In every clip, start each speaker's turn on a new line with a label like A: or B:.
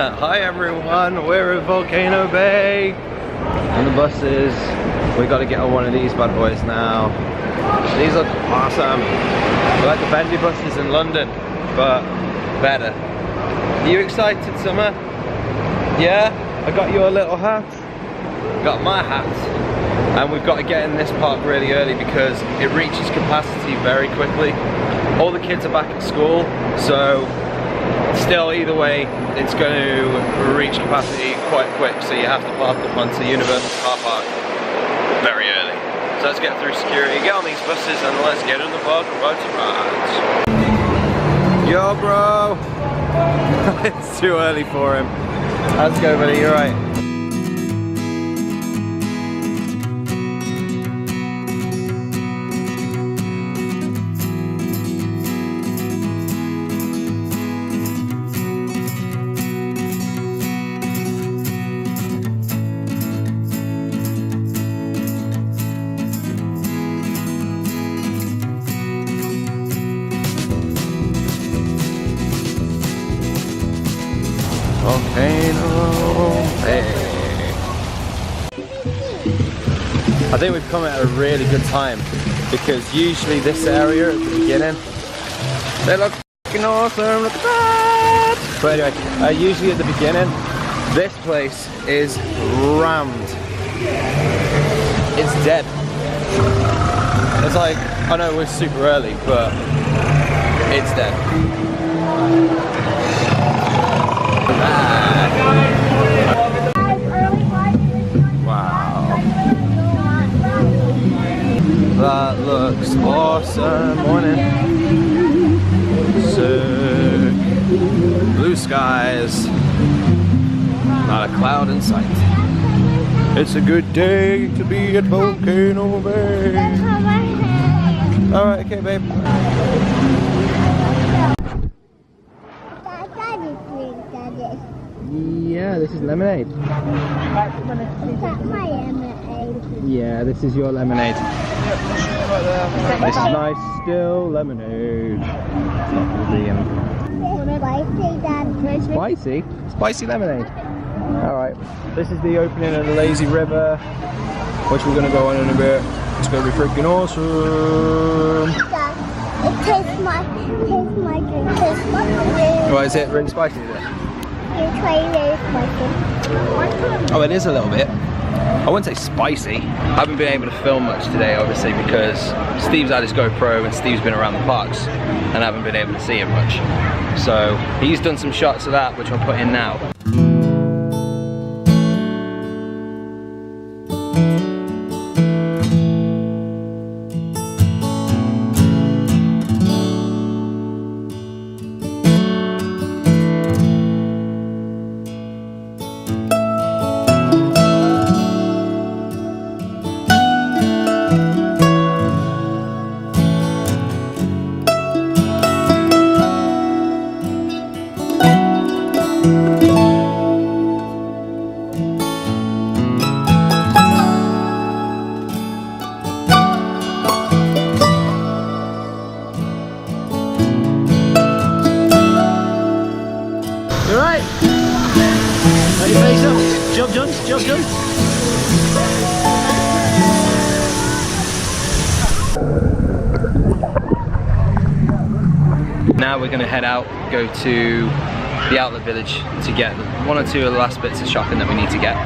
A: Hi everyone, we're at Volcano Bay and the buses. We got to get on one of these bad boys now. These look awesome. They're like the bendy buses in London, but better. Are you excited, Summer? Yeah? I got you a little hat. Got my hat. And we've got to get in this park really early because it reaches capacity very quickly. All the kids are back at school, so still either way it's going to reach capacity quite quick, so you have to park up onto Universal Car Park very early. So let's get through security, get on these buses, and let's get in the park and ride some rides. Yo bro! It's too early for him. How's it go, buddy? You're right. Volcano Bay. I think we've come at a really good time because usually this area at the beginning, they look fucking awesome, look at that! But anyway, usually at the beginning, this place is rammed. It's dead. It's like, I know we're super early, but it's dead. Wow, that looks awesome. Morning. Sick. Blue skies, not a cloud in sight. It's a good day to be at Volcano Bay. Alright, okay babe. Yeah, this is lemonade.
B: Is that my lemonade?
A: Yeah, this is your lemonade. This is nice, still lemonade. It's not
B: Spicy, Dad.
A: spicy? Spicy lemonade. Alright, this is the opening of the lazy river, which we're going to go on in a bit. It's going to be freaking awesome.
B: Dad, it tastes my drink. Tastes my
A: What is it? Really spicy, is it?
B: It's really spicy.
A: Oh, it is a little bit. I wouldn't say spicy. I haven't been able to film much today, obviously, because Steve's had his GoPro and Steve's been around the parks and I haven't been able to see him much. So he's done some shots of that, which I'll put in now.
C: Alright, put your face up, jump, jump, jump, jump.
A: Now we're going to head out, go to the outlet village to get one or two of the last bits of shopping that we need to get.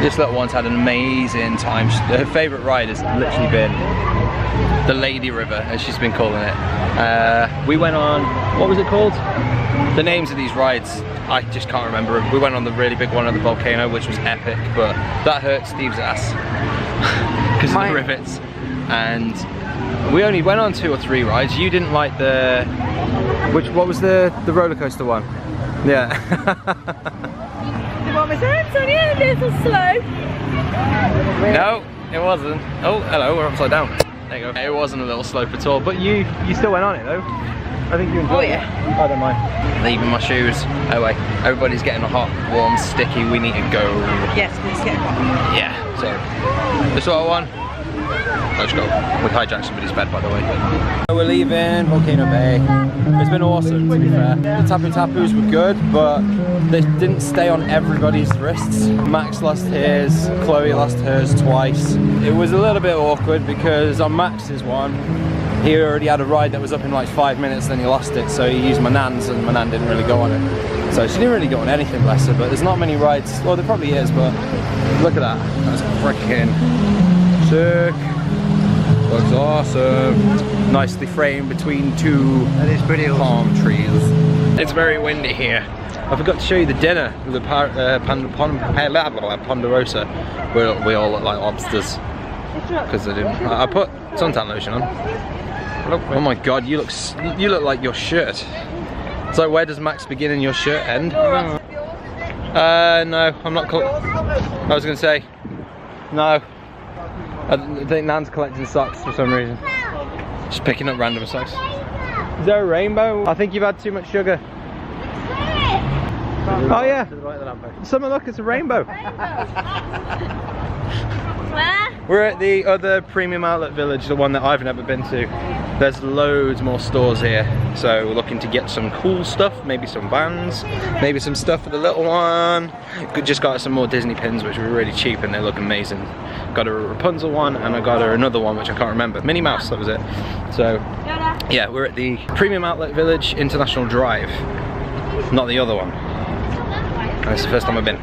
A: This little one's had an amazing time. Her favourite ride has literally been the Lady River, as she's been calling it. We went on, what was it called? The names of these rides, I just can't remember them. We went on the really big one at the volcano, which was epic, but that hurt Steve's ass because of the rivets. And we only went on 2 or 3 rides. You didn't like the, what was the roller coaster one? Yeah.
D: The one with hands on you, a little slow.
A: No, it wasn't. Oh, hello, we're upside down. There you go. It wasn't a little slope at all, but you still went on it though. I think you enjoyed it. I don't mind. Leaving my shoes. Oh wait, everybody's getting hot, warm, sticky. We need to go.
D: Yes, please get hot.
A: Yeah, so this is what I want. Let's go. We hijacked somebody's bed, by the way. We're leaving Volcano Bay. It's been awesome, to be fair. The Tapu Tapus were good, but they didn't stay on everybody's wrists. Max lost his, Chloe lost hers twice. It was a little bit awkward because on Max's one, he already had a ride that was up in like 5 minutes, then he lost it, so he used my nan's and my nan didn't really go on it. So she didn't really go on anything, bless her, but there's not many rides. Well, there probably is, but look at that. That's freaking sick. Looks awesome. Nicely framed between two palm trees. It's very windy here. I forgot to show you the dinner with the Ponderosa, where we all look like lobsters. Because I didn't. I put suntan lotion on. Oh my god, you look like your shirt. So where does Max begin and your shirt end? No, I'm not. I was gonna say no. I think Nan's collecting socks for some reason. Just picking up random socks. Is there a rainbow? I think you've had too much sugar. Oh yeah. Someone look, it's a rainbow.
B: Where?
A: We're at the other premium outlet village, the one that I've never been to. There's loads more stores here, so we're looking to get some cool stuff, maybe some Vans, maybe some stuff for the little one. Just got some more Disney pins, which were really cheap and they look amazing. Got her a Rapunzel one and I got her another one which I can't remember. Minnie Mouse, that was it. So yeah, we're at the Premium Outlet Village International Drive, not the other one. And it's the first time I've been.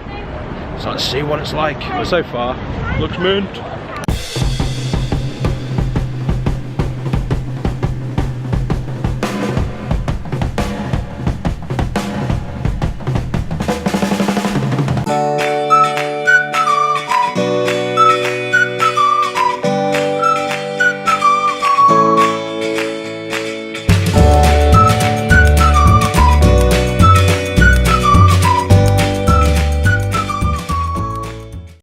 A: So let's see what it's like. But so far, looks mint.